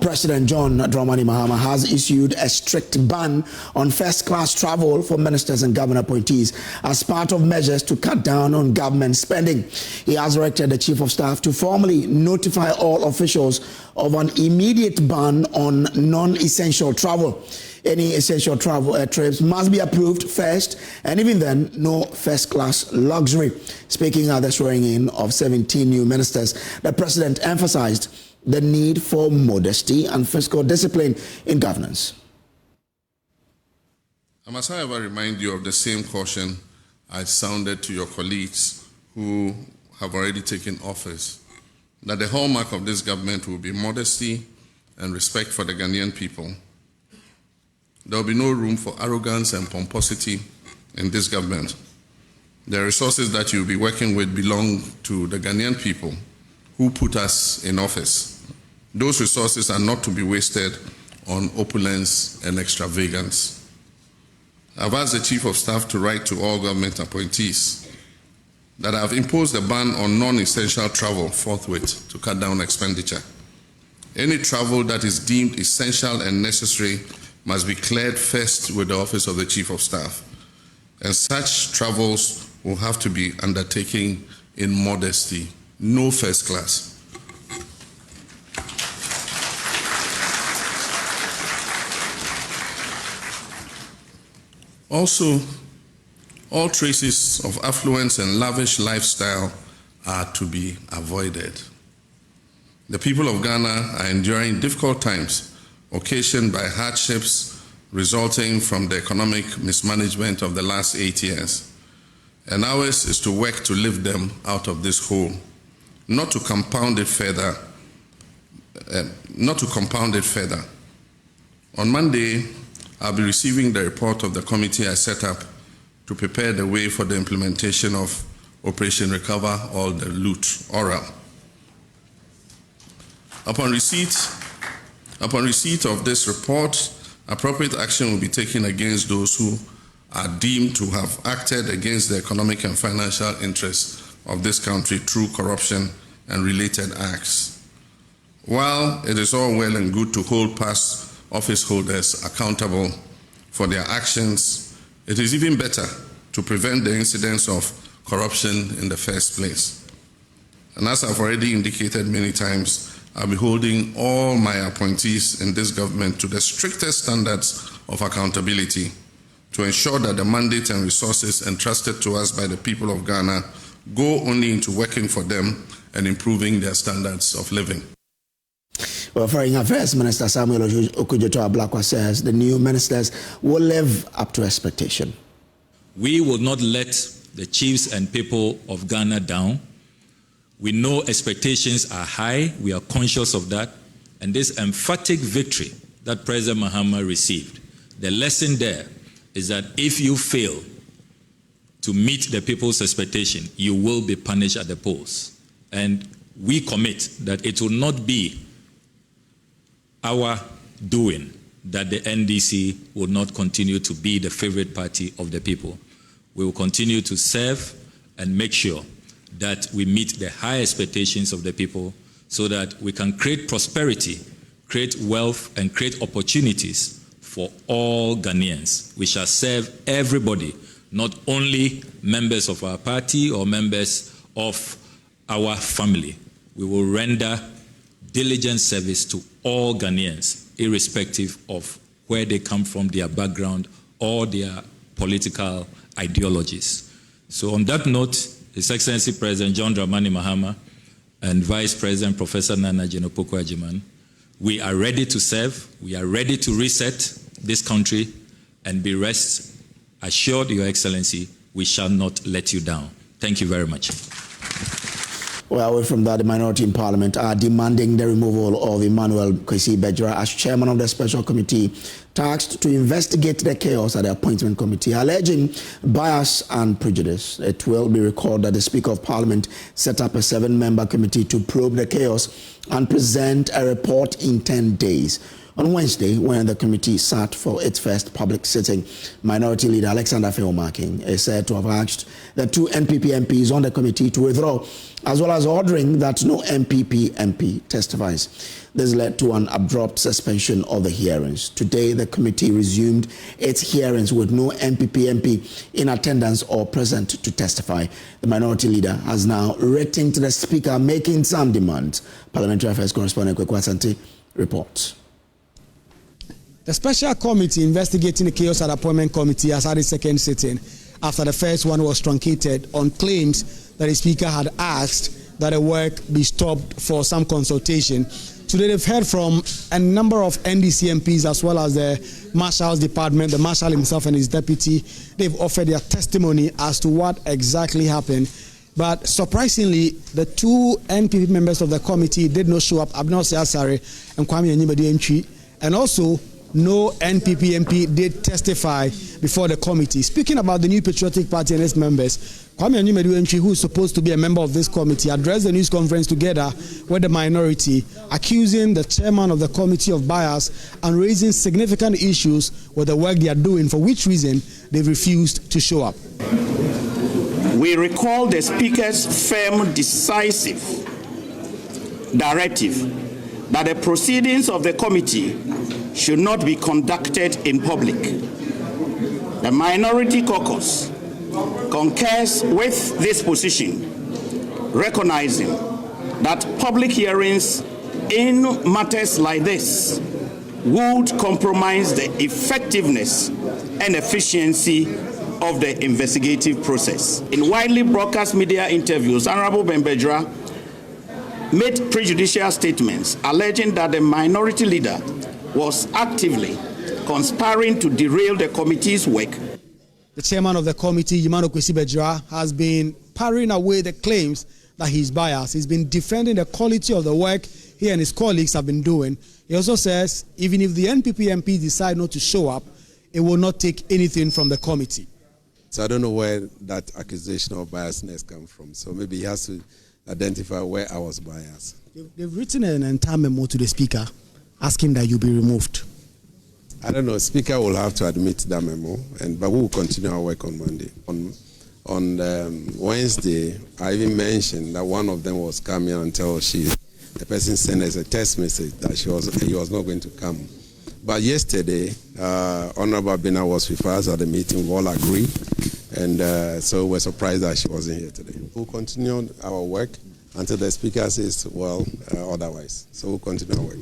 President John Dramani Mahama has issued a strict ban on first-class travel for ministers and government appointees as part of measures to cut down on government spending. He has directed the Chief of Staff to formally notify all officials of an immediate ban on non-essential travel. Any essential travel trips must be approved first, and even then, no first-class luxury. Speaking at the swearing-in of 17 new ministers, the President emphasized the need for modesty and fiscal discipline in governance. I must, however, remind you of the same caution I sounded to your colleagues who have already taken office, that the hallmark of this government will be modesty and respect for the Ghanaian people. There will be no room for arrogance and pomposity in this government. The resources that you'll be working with belong to the Ghanaian people who put us in office. Those resources are not to be wasted on opulence and extravagance. I've asked the Chief of Staff to write to all government appointees that I've imposed a ban on non-essential travel forthwith to cut down expenditure. Any travel that is deemed essential and necessary must be cleared first with the Office of the Chief of Staff, and such travels will have to be undertaken in modesty, no first class. Also, all traces of affluence and lavish lifestyle are to be avoided. The people of Ghana are enduring difficult times occasioned by hardships resulting from the economic mismanagement of the last 8 years. And ours is to work to lift them out of this hole, not to compound it further. On Monday, I'll be receiving the report of the committee I set up to prepare the way for the implementation of Operation Recover All the Loot, oral. Upon receipt of this report, appropriate action will be taken against those who are deemed to have acted against the economic and financial interests of this country through corruption and related acts. While it is all well and good to hold past office holders accountable for their actions, it is even better to prevent the incidence of corruption in the first place. And as I've already indicated many times, I'll be holding all my appointees in this government to the strictest standards of accountability to ensure that the mandate and resources entrusted to us by the people of Ghana go only into working for them and improving their standards of living. Well, Foreign Affairs Minister Samuel Okudzeto-Ablakwa says the new ministers will live up to expectation. We will not let the chiefs and people of Ghana down. We know expectations are high, we are conscious of that, and this emphatic victory that President Mahama received, the lesson there is that if you fail to meet the people's expectation, you will be punished at the polls. And we commit that it will not be our doing that the NDC will not continue to be the favorite party of the people. We will continue to serve and make sure that we meet the high expectations of the people so that we can create prosperity, create wealth, and create opportunities for all Ghanaians. We shall serve everybody, not only members of our party or members of our family. We will render diligent service to all Ghanaians, irrespective of where they come from, their background, or their political ideologies. So on that note, His Excellency President John Dramani Mahama and Vice President Professor Nana Jinopoko-Agyemang, we are ready to serve, we are ready to reset this country, and be rest assured, Your Excellency, we shall not let you down. Thank you very much. Well, away from that, the minority in Parliament are demanding the removal of Emmanuel Kwesi-Bedzra as chairman of the special committee tasked to investigate the chaos at the appointment committee, alleging bias and prejudice. It will be recalled that the Speaker of Parliament set up a 7-member committee to probe the chaos and present a report in 10 days. On Wednesday, when the committee sat for its first public sitting, Minority Leader Alexander Feomaking is said to have asked the 2 NPP MPs on the committee to withdraw, as well as ordering that no NPP MP testifies. This led to an abrupt suspension of the hearings. Today, the committee resumed its hearings with no NPP MP in attendance or present to testify. The minority leader has now written to the Speaker making some demands. Parliamentary Affairs correspondent Kweku Asante reports. The special committee investigating the chaos at appointment committee has had its second sitting after the first one was truncated on claims that the Speaker had asked that the work be stopped for some consultation. Today they've heard from a number of NDC MPs as well as the Marshal's Department, the Marshal himself and his deputy. They've offered their testimony as to what exactly happened. But surprisingly, the two NPP members of the committee did not show up, Abner Asare and Kwame Anyimadi, and also no NPP MP did testify before the committee. Speaking about the New Patriotic Party and its members, Kwame Anyimadi, who is supposed to be a member of this committee, addressed the news conference together with the minority, accusing the chairman of the Committee of Bias and raising significant issues with the work they are doing, for which reason they refused to show up. We recall the Speaker's firm, decisive directive that the proceedings of the committee should not be conducted in public. The minority caucus concurs with this position, recognizing that public hearings in matters like this would compromise the effectiveness and efficiency of the investigative process. In widely broadcast media interviews, Honorable Bembedra made prejudicial statements alleging that the minority leader was actively conspiring to derail the committee's work. The chairman of the committee, Yimano Kwesi-Bedzra, has been parrying away the claims that he's biased. He's been defending the quality of the work he and his colleagues have been doing. He also says even if the NPP MPs decide not to show up, it will not take anything from the committee. So I don't know where that accusation of biasness comes from. So maybe he has to identify where I was biased. They've written an entire memo to the Speaker asking that you be removed. I don't know. Speaker will have to admit that memo, but we will continue our work on Monday. On Wednesday, I even mentioned that one of them was coming until the person sent us a text message that he was not going to come. But yesterday, Honorable Bina was with us at the meeting. We all agreed, and so we're surprised that she wasn't here today. We'll continue our work until the Speaker says, well, otherwise. So we'll continue our work.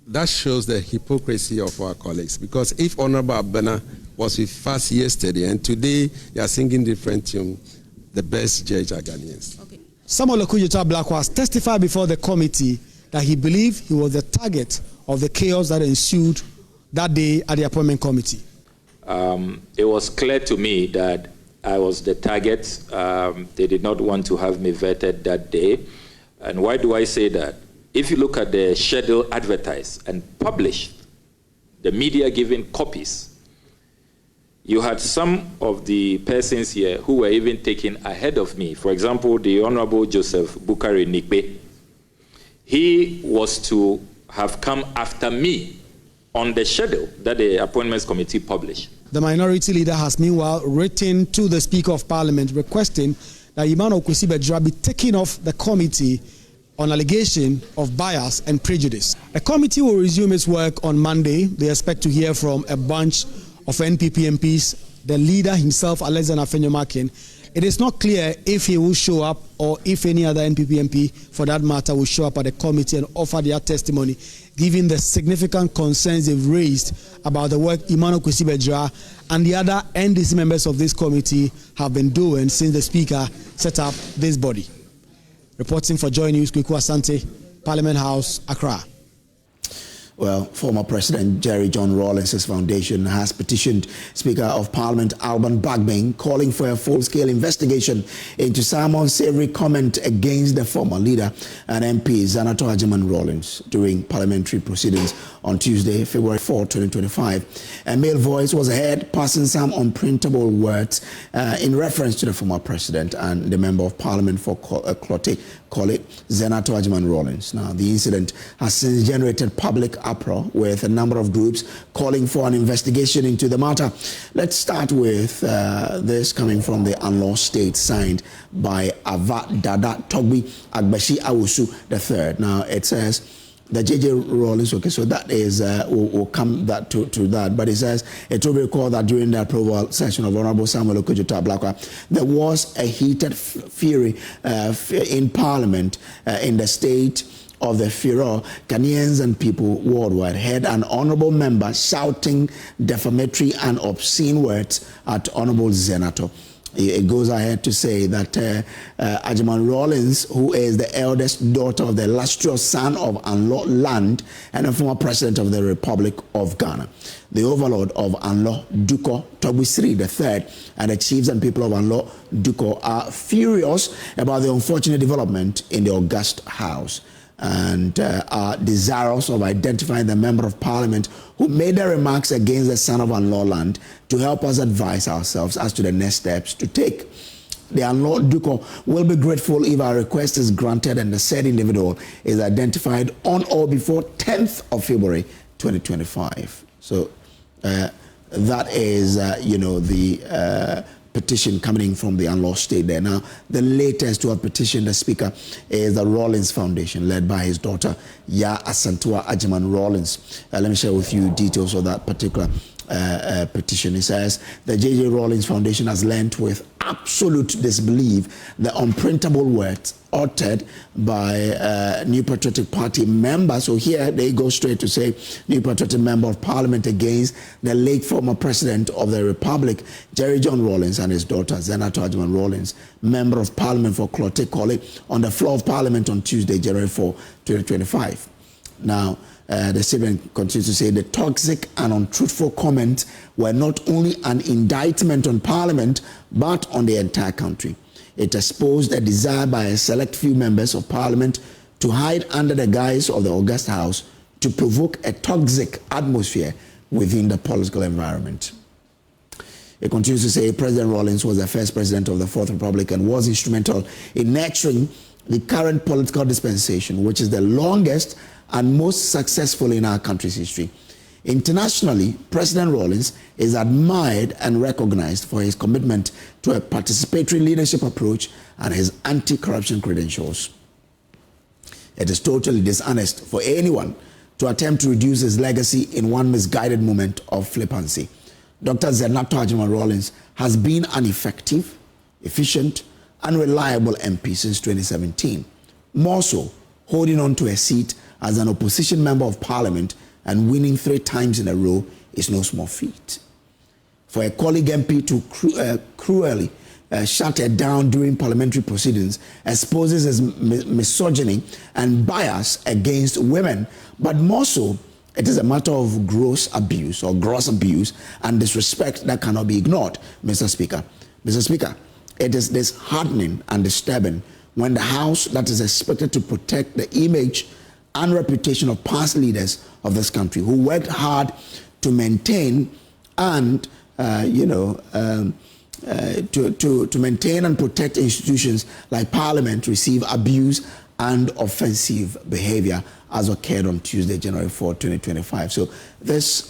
That shows the hypocrisy of our colleagues, because if Honorable Abena was with us yesterday and today they are singing different tune, the best judge are Ghanaians. Okay. Samuel Okudzeto Ablakwa testified before the committee that he believed he was the target of the chaos that ensued that day at the appointment committee. It was clear to me that I was the target. They did not want to have me vetted that day. And why do I say that? If you look at the schedule advertised and published, the media giving copies, you had some of the persons here who were even taken ahead of me. For example, the Honorable Joseph Bukari Nikbe. He was to have come after me on the schedule that the Appointments Committee published. The minority leader has meanwhile written to the Speaker of Parliament requesting that Yimano Kwesi-Bedzra be taken off the committee on allegation of bias and prejudice. The committee will resume its work on Monday. They expect to hear from a bunch of NPP MPs, the leader himself, Alexander Afenyomakin. It is not clear if he will show up or if any other NPP MP, for that matter, will show up at the committee and offer their testimony, given the significant concerns they've raised about the work Yimano Kwesi-Bedzra and the other NDC members of this committee have been doing since the Speaker set up this body. Reporting for JoyNews, Kweku Asante, Parliament House, Accra. Well, former President Zanetor Rawlings' foundation has petitioned Speaker of Parliament Alban Bagbin, calling for a full-scale investigation into some unsavory comment against the former leader and MP Zanetor Rawlings during parliamentary proceedings on Tuesday, February 4, 2025. A male voice was heard passing some unprintable words in reference to the former president and the member of Parliament for Clote, Zanetor Rawlings. Now, the incident has since generated public uproar, with a number of groups calling for an investigation into the matter. Let's start with this coming from the Anlo State, signed by Ava Dada Togbi Agbashi Awusu III. Now, it says, the JJ Rawlings, okay, so that is, we'll come that to that, but it says, it will be recalled that during the approval session of Honorable Samuel Okudzeto Ablakwa, there was a heated fury in Parliament in the state of the furor. Ghanaians and people worldwide heard an honorable member shouting defamatory and obscene words at Honorable Zanetor. It goes ahead to say that Anlo Rawlings, who is the eldest daughter of the illustrious son of Anlo Land and a former president of the Republic of Ghana, the overlord of Anlo Duko Tobusiri III, and the chiefs and people of Anlo Duko are furious about the unfortunate development in the august house, and are desirous of identifying the member of parliament who made the remarks against the son of Anlo Land to help us advise ourselves as to the next steps to take. The Anlo Duko will be grateful if our request is granted and the said individual is identified on or before 10th of February 2025. So that is, the petition coming from the Anlo State there. Now, the latest to have petitioned the Speaker is the Rawlings Foundation, led by his daughter, Asantua Ajiman Rawlings. Let me share with you details of that particular petition. It says, the JJ Rawlings Foundation has learnt with absolute disbelief the unprintable words uttered by New Patriotic Party members. So here they go straight to say New Patriotic Member of Parliament against the late former President of the Republic, Jerry John Rawlings, and his daughter, Zanetor Rawlings, Member of Parliament for Klote on the floor of Parliament on Tuesday, January 4, 2025. Now, the statement continues to say the toxic and untruthful comments were not only an indictment on Parliament, but on the entire country. It exposed a desire by a select few members of Parliament to hide under the guise of the august house to provoke a toxic atmosphere within the political environment. It continues to say President Rawlings was the first president of the Fourth Republic and was instrumental in nurturing the current political dispensation, which is the longest and most successful in our country's history. Internationally, President Rawlings is admired and recognized for his commitment to a participatory leadership approach and his anti-corruption credentials. It is totally dishonest for anyone to attempt to reduce his legacy in one misguided moment of flippancy. Dr. Zanetor Rawlings has been an effective, efficient, and reliable MP since 2017. More so, holding on to a seat as an opposition member of Parliament and winning 3 times in a row is no small feat. For a colleague MP to cruelly shut her down during parliamentary proceedings exposes his misogyny and bias against women, but more so, it is a matter of gross abuse and disrespect that cannot be ignored, Mr. Speaker. Mr. Speaker, it is disheartening and disturbing when the House that is expected to protect the image and reputation of past leaders of this country who worked hard to maintain and to maintain and protect institutions like Parliament receive abuse and offensive behavior as occurred on Tuesday, January 4, 2025. So this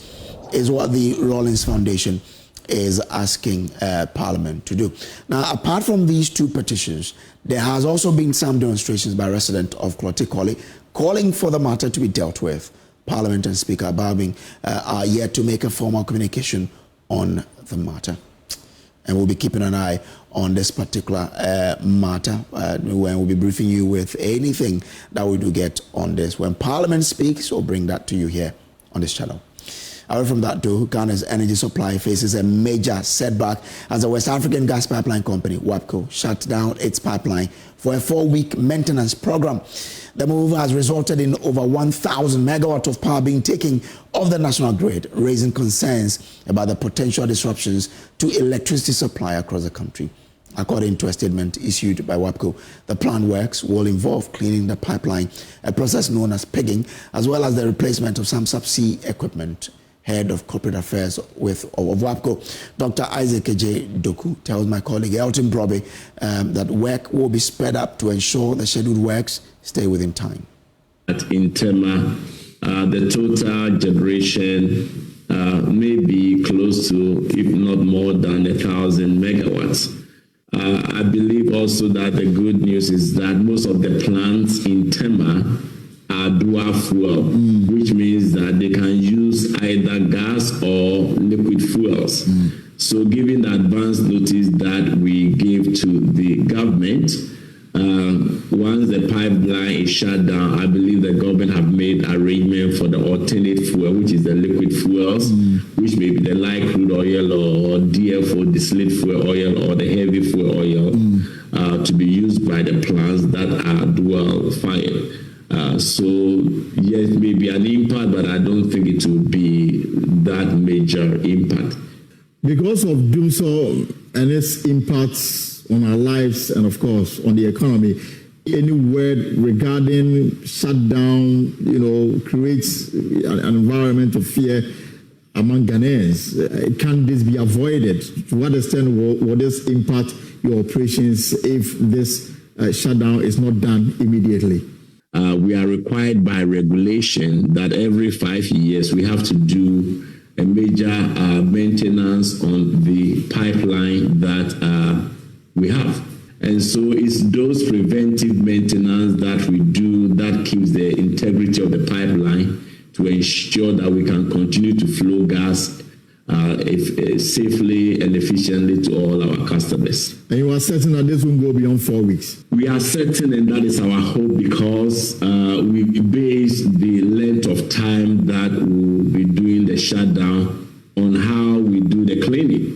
is what the Rawlings Foundation is asking Parliament to do. Now, apart from these 2 petitions, there has also been some demonstrations by residents of Klote calling for the matter to be dealt with. Parliament and Speaker Bagbin are yet to make a formal communication on the matter. And we'll be keeping an eye on this particular matter when we'll be briefing you with anything that we do get on this. When Parliament speaks, we'll bring that to you here on this channel. Away from that though, Ghana's energy supply faces a major setback as the West African gas pipeline company, WAPCO, shut down its pipeline for a 4-week maintenance program. The move has resulted in over 1,000 megawatts of power being taken off the national grid, raising concerns about the potential disruptions to electricity supply across the country. According to a statement issued by WAPCO, the planned works will involve cleaning the pipeline, a process known as pegging, as well as the replacement of some subsea equipment. Head of Corporate Affairs of WAPCO, Dr. Isaac J. Doku, tells my colleague Elton Brobe that work will be sped up to ensure the scheduled works stay within time. In Tema, the total generation may be close to, if not more than 1,000 megawatts. I believe also that the good news is that most of the plants in Tema dual fuel, which means that they can use either gas or liquid fuels. So given the advance notice that we gave to the government, once the pipeline is shut down, I believe the government have made arrangement for the alternate fuel, which is the liquid fuels, which may be the light crude oil or DFO, distillate fuel oil, or the heavy fuel oil, to be used by the plants that are dual fired. So yes, maybe an impact, but I don't think it will be that major impact. Because of doomsday and its impacts on our lives and, of course, on the economy, any word regarding shutdown, creates an environment of fear among Ghanaians. Can this be avoided? To what extent will this impact your operations if this shutdown is not done immediately? We are required by regulation that every 5 years we have to do a major maintenance on the pipeline that we have. And so it's those preventive maintenance that we do that keeps the integrity of the pipeline to ensure that we can continue to flow gas safely and efficiently to all our customers. And you are certain that this won't go beyond 4 weeks? We are certain, and that is our hope, because we base the length of time that we'll be doing the shutdown on how we do the cleaning.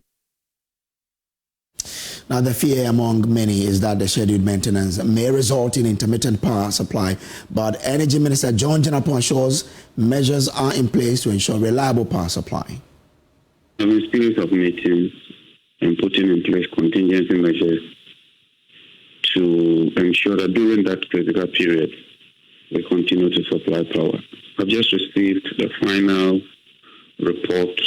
Now, the fear among many is that the scheduled maintenance may result in intermittent power supply, but Energy Minister John Jinapon assures measures are in place to ensure reliable power supply. I'm in spirit of meetings and putting in place contingency measures to ensure that during that critical period, we continue to supply power. I've just received the final report,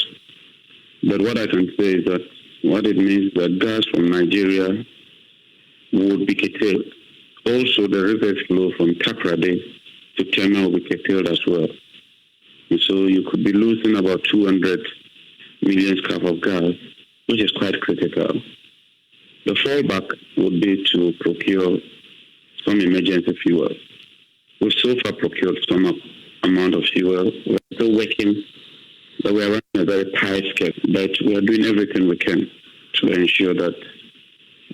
but what I can say is that what it means that gas from Nigeria would be curtailed. Also, the river flow from Takrady to Tema will be curtailed as well. And so you could be losing about 200 million scf of gas, which is quite critical. The fallback would be to procure some emergency fuel. We've so far procured some amount of fuel. We're still working, but we are running a very tight schedule. But we are doing everything we can to ensure that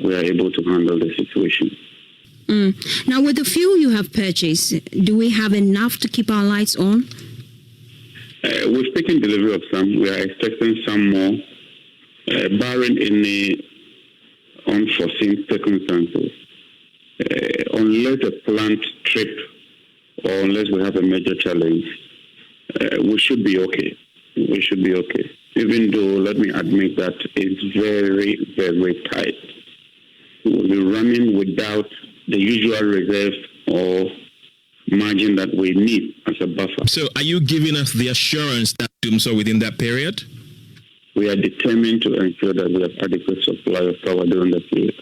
we are able to handle the situation. Now, with the fuel you have purchased, do we have enough to keep our lights on? We've taken delivery of some. We are expecting some more, barring any unforeseen circumstances. Unless a plant trip or unless we have a major challenge, we should be okay. We should be okay. Even though, let me admit that it's very, very tight. We will be running without the usual reserve or margin that we need as a buffer. So are you giving us the assurance that so within that period? We are determined to ensure that we have adequate supply of power during the period.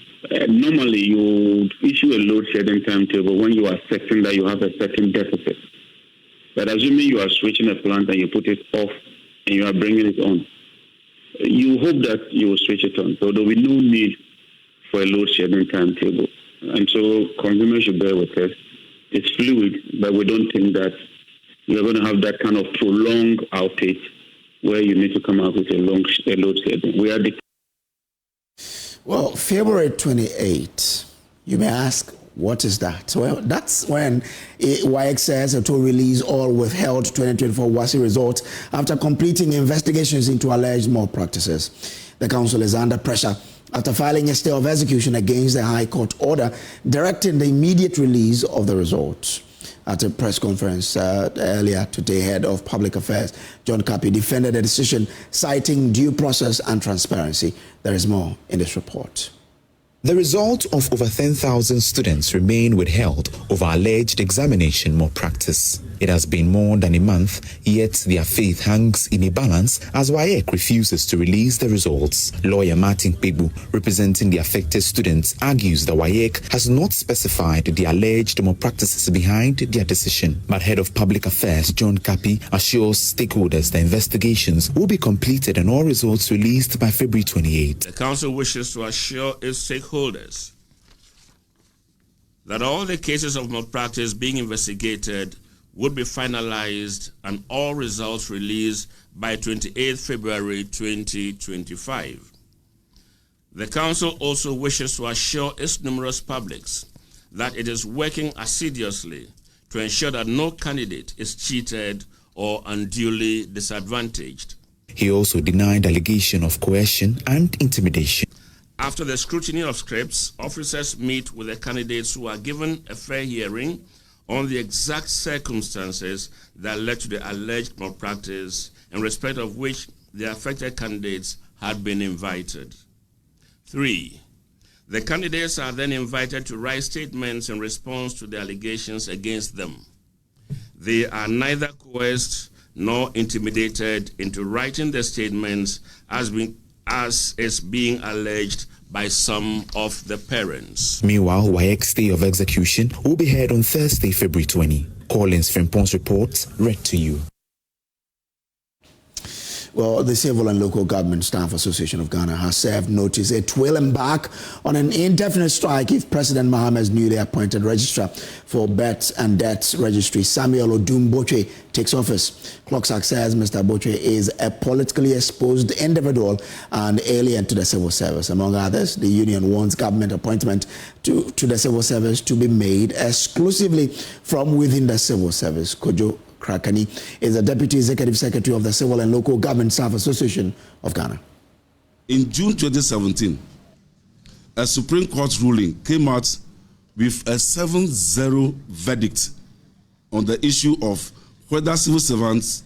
Normally, you issue a load shedding timetable when you are certain that you have a certain deficit. But assuming you are switching a plant and you put it off and you are bringing it on, you hope that you will switch it on. So there will be no need for a load shedding timetable. And so consumers should bear with us. It's fluid, but we don't think that you're going to have that kind of prolonged outage where you need to come out with a load shedding. We are Well, February 28, you may ask, what is that? Well, that's when WASSCE says it will release all withheld 2024 WASSCE results after completing investigations into alleged malpractices. The council is under pressure after filing a stay of execution against the High Court order directing the immediate release of the results. At a press conference earlier today, Head of Public Affairs John Kapi defended the decision, citing due process and transparency. There is more in this report. The result of over 10,000 students remain withheld over alleged examination malpractice. It has been more than a month, yet their faith hangs in a balance as WAEC refuses to release the results. Lawyer Martin Pebu, representing the affected students, argues that WAEC has not specified the alleged malpractices behind their decision. But Head of Public Affairs John Kapi assures stakeholders the investigations will be completed and all results released by February 28. The Council wishes to assure its stakeholders that all the cases of malpractice being investigated would be finalized and all results released by 28 February 2025. The Council also wishes to assure its numerous publics that it is working assiduously to ensure that no candidate is cheated or unduly disadvantaged. He also denied allegation of coercion and intimidation. After the scrutiny of scripts, officers meet with the candidates who are given a fair hearing on the exact circumstances that led to the alleged malpractice, in respect of which the affected candidates had been invited. 3. The candidates are then invited to write statements in response to the allegations against them. They are neither coerced nor intimidated into writing the statements as is being alleged by some of the parents. Meanwhile, WASSCE day of execution will be held on Thursday, February 20. Collins Frimpon's report read to you. Well, the Civil and Local Government Staff Association of Ghana has served notice it will embark on an indefinite strike if President Mahama's newly appointed registrar for Births and Deaths Registry, Samuel Odum Boche, takes office. Clocksack says Mr. Boche is a politically exposed individual and alien to the civil service. Among others, the union wants government appointment to the civil service to be made exclusively from within the civil service. Kojo Krakani is the Deputy Executive Secretary of the Civil and Local Government Staff Association of Ghana. In June 2017, a Supreme Court ruling came out with a 7-0 verdict on the issue of whether civil servants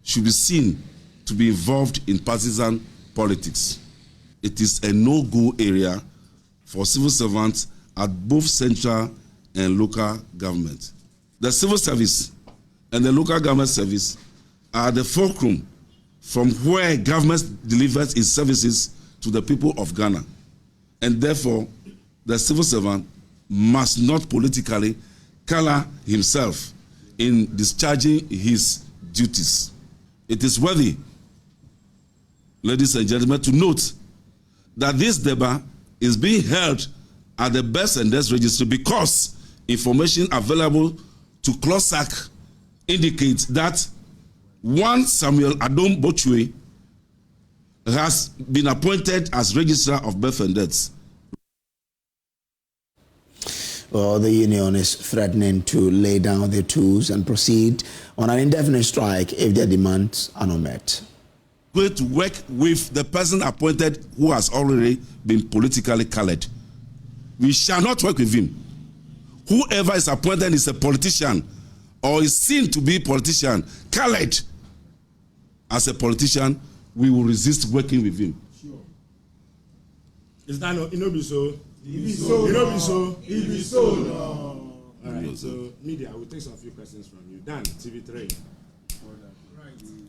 should be seen to be involved in partisan politics. It is a no-go area for civil servants at both central and local government. The civil service and the local government service are the fulcrum from where government delivers its services to the people of Ghana. And therefore, the civil servant must not politically color himself in discharging his duties. It is worthy, ladies and gentlemen, to note that this debate is being held at the Births and Deaths Registry because information available to Clocksack indicates that one Samuel Odum Boche has been appointed as Registrar of Births and Deaths. Well, the union is threatening to lay down their tools and proceed on an indefinite strike if their demands are not met. Going to work with the person appointed who has already been politically colored. We shall not work with him. Whoever is appointed is a politician or is seen to be a politician, colored as a politician, we will resist working with him. Sure. Is that not? It not be so. It be so. It not be so. It be so. No. All right. So media, I will take some few questions from you. Dan, TV3.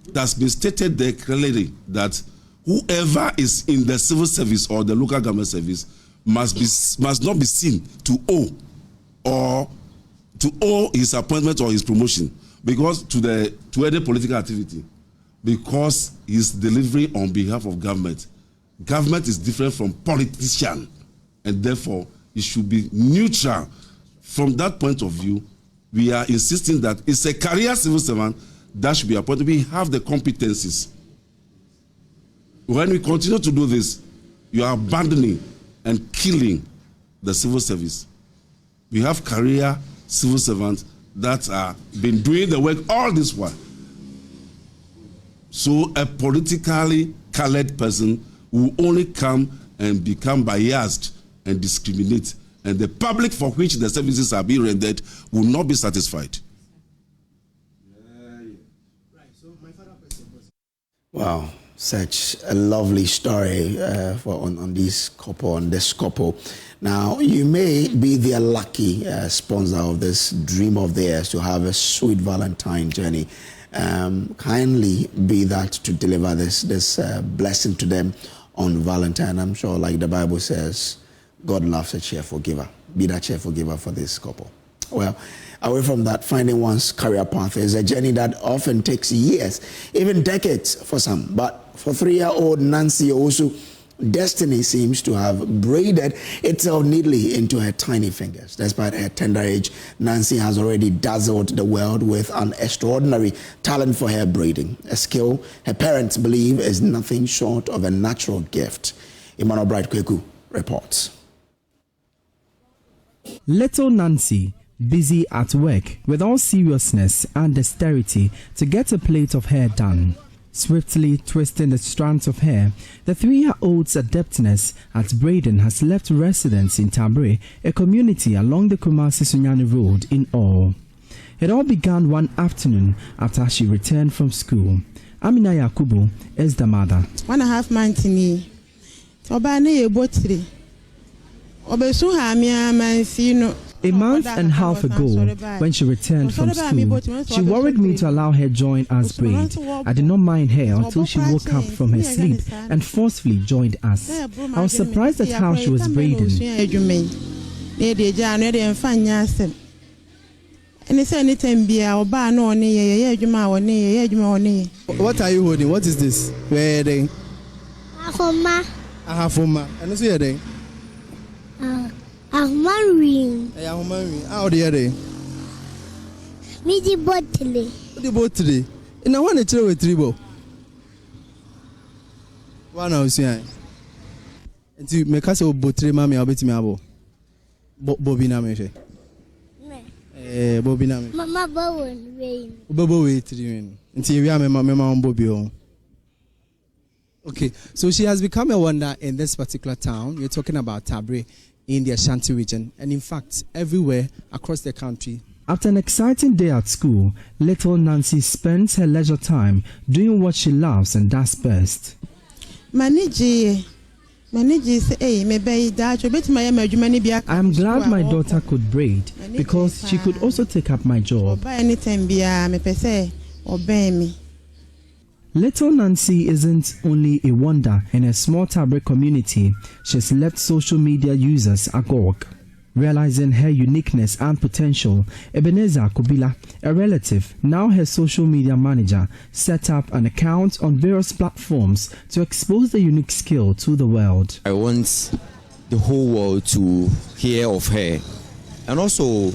It has been stated there clearly that whoever is in the civil service or the local government service must not be seen to owe his appointment or his promotion because to any political activity, because he's delivering on behalf of government. Government is different from politician, and therefore it should be neutral. From that point of view, we are insisting that it's a career civil servant that should be appointed. We have the competencies. When we continue to do this, you are abandoning and killing the civil service. We have career civil servants that have been doing the work all this while. So a politically colored person will only come and become biased and discriminate, and the public for which the services are being rendered will not be satisfied. Wow, such a lovely story on this couple. Now, you may be their lucky sponsor of this dream of theirs to have a sweet Valentine journey. Kindly be that to deliver this blessing to them on Valentine. I'm sure, like the Bible says, God loves a cheerful giver. Be that cheerful giver for this couple. Well, away from that, finding one's career path is a journey that often takes years, even decades for some. But for 3-year-old Nancy Osu, Destiny seems to have braided itself neatly into her tiny fingers. Despite her tender age, Nancy has already dazzled the world with an extraordinary talent for hair braiding, a skill her parents believe is nothing short of a natural gift. Emmanuel Bright Kweku reports. Little Nancy, busy at work with all seriousness and austerity to get a plait of hair done. Swiftly twisting the strands of hair, the 3-year-old's adeptness at braiding has left residents in Tabre, a community along the Kumasi-Sunyani Road, in awe. It all began one afternoon after she returned from school. Amina Yakubu is the mother. 1.5 months in Obane Botri. Obesu Hamia Mansino. A month and a half ago, when she returned from school, she worried me to allow her join us braid. I did not mind her until she woke up from her sleep and forcefully joined us. I was surprised at how she was braiding. What are you holding? What is this? Wedding. Ahafoma. And what's your day? Ahumari. How do you do? Midi bottle. What the bottle? And I want to throw a tribo. One house, yeah. And to make us a bottle, mammy, I'll bet me abo. Bobina me. Bobina me. Mama Bowen rain. Bobo wait, until we are my mamma on Bobio. Okay, so she has become a wonder in this particular town. You're talking about Tabre in the Ashanti region, and in fact, everywhere across the country. After an exciting day at school, little Nancy spends her leisure time doing what she loves and does best. I am glad my daughter could braid because she could also take up my job. Little Nancy isn't only a wonder in a small Tabre community, she's left social media users agog. Realizing her uniqueness and potential, Ebenezer Kubila, a relative, now her social media manager, set up an account on various platforms to expose the unique skill to the world. I want the whole world to hear of her. And also,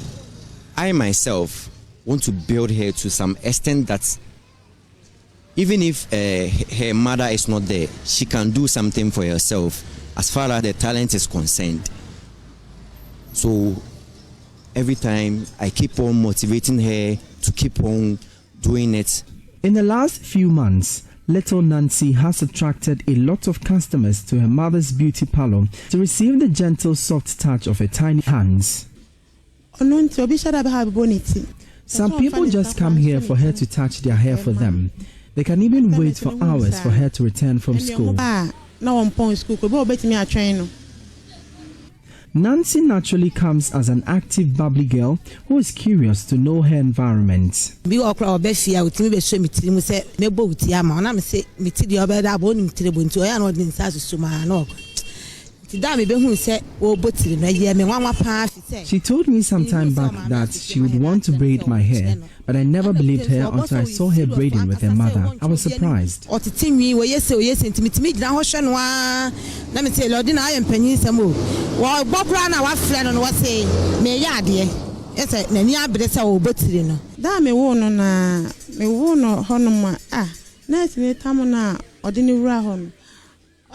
I myself want to build her to some extent that even if her mother is not there, she can do something for herself as far as the talent is concerned. So every time I keep on motivating her to keep on doing it. In the last few months, little Nancy has attracted a lot of customers to her mother's beauty parlor to receive the gentle, soft touch of her tiny hands. Some people just come here for her to touch their hair for them. They can even wait for hours for her to return from school. Nancy naturally comes as an active, bubbly girl who is curious to know her environment. She told me some time back that she would want to braid my hair, but I never believed her until I saw her braiding with her mother. I was surprised.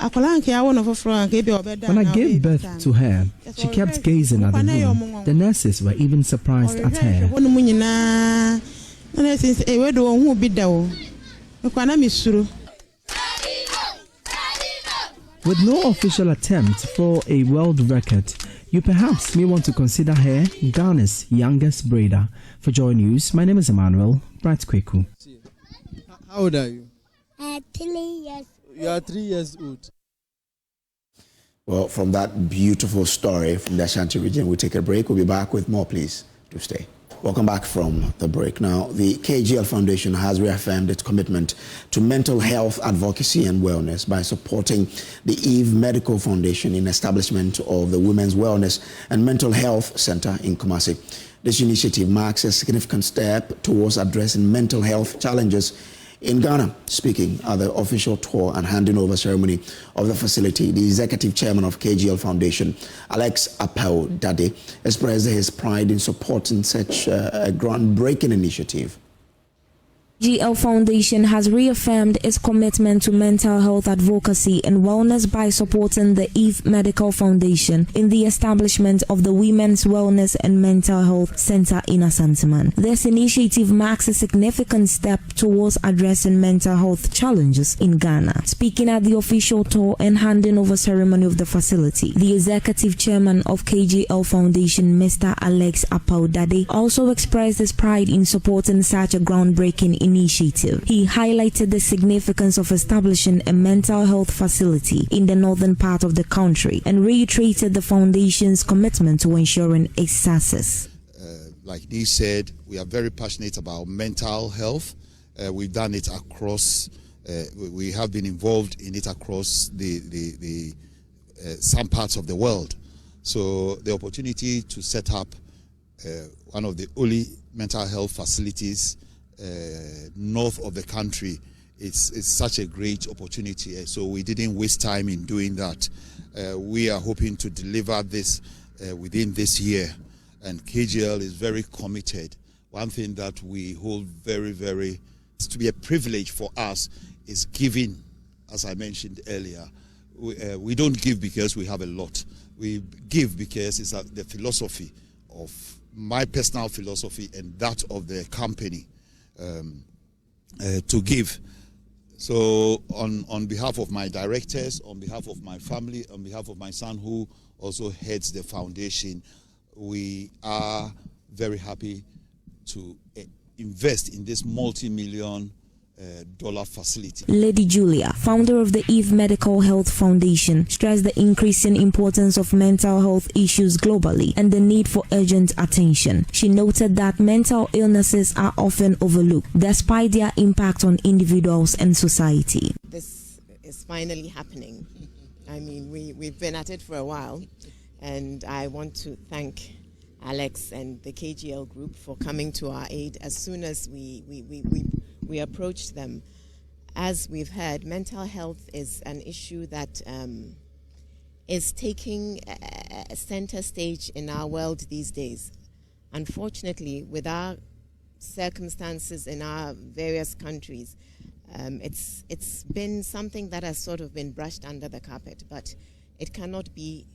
When I gave birth to her, she kept gazing at the room. The nurses were even surprised at her. With no official attempt for a world record, you perhaps may want to consider her Ghana's youngest braider. For Joy News, my name is Emmanuel Bright Kweku. How old are you? 3 years. You are 3 years old. Well, from that beautiful story from the Ashanti region, we take a break. We'll be back with more. Please do stay. Welcome back from the break. Now, the KGL Foundation has reaffirmed its commitment to mental health advocacy and wellness by supporting the Eve Medical Foundation in establishment of the Women's Wellness and Mental Health Center in Kumasi. This initiative marks a significant step towards addressing mental health challenges in Ghana. Speaking at the official tour and handing over ceremony of the facility, the executive chairman of KGL Foundation, Alex Apel Dade, expressed his pride in supporting such a groundbreaking initiative. KGL Foundation has reaffirmed its commitment to mental health advocacy and wellness by supporting the Eve Medical Foundation in the establishment of the Women's Wellness and Mental Health Center in Asanteman. This initiative marks a significant step towards addressing mental health challenges in Ghana. Speaking at the official tour and handing over ceremony of the facility, the executive chairman of KGL Foundation, Mr. Alex Apel Dade, also expressed his pride in supporting such a groundbreaking initiative. He highlighted the significance of establishing a mental health facility in the northern part of the country and reiterated the foundation's commitment to ensuring its success. Like he said, we are very passionate about mental health. We've done it across, we have been involved in it across the some parts of the world. So the opportunity to set up one of the only mental health facilities north of the country, it's such a great opportunity. So we didn't waste time in doing that. We are hoping to deliver this within this year, and KGL is very committed. One thing that we hold very to be a privilege for us is giving. As I mentioned earlier, we don't give because we have a lot. We give because it's the philosophy of my personal philosophy and that of the company. To give. So on behalf of my directors, on behalf of my family, on behalf of my son who also heads the foundation, we are very happy to invest in this multi-million dollar facility. Lady Julia, founder of the Eve Medical Health Foundation, stressed the increasing importance of mental health issues globally and the need for urgent attention. She noted that mental illnesses are often overlooked despite their impact on individuals and society. This is finally happening. I mean, we've been at it for a while, and I want to thank Alex and the KGL group for coming to our aid as soon as we approached them. As we've heard, mental health is an issue that is taking a center stage in our world these days. Unfortunately, with our circumstances in our various countries, it's been something that has sort of been brushed under the carpet, but it cannot be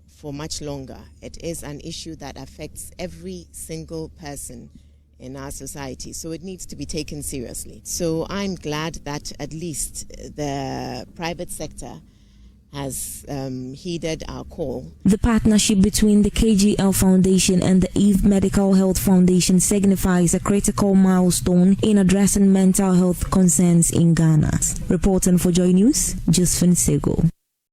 for much longer. It is an issue that affects every single person in our society, so it needs to be taken seriously. So I'm glad that at least the private sector has heeded our call. The partnership between the KGL Foundation and the Eve Medical Health Foundation signifies a critical milestone in addressing mental health concerns in Ghana. Reporting for Joy News, Josephine Sego.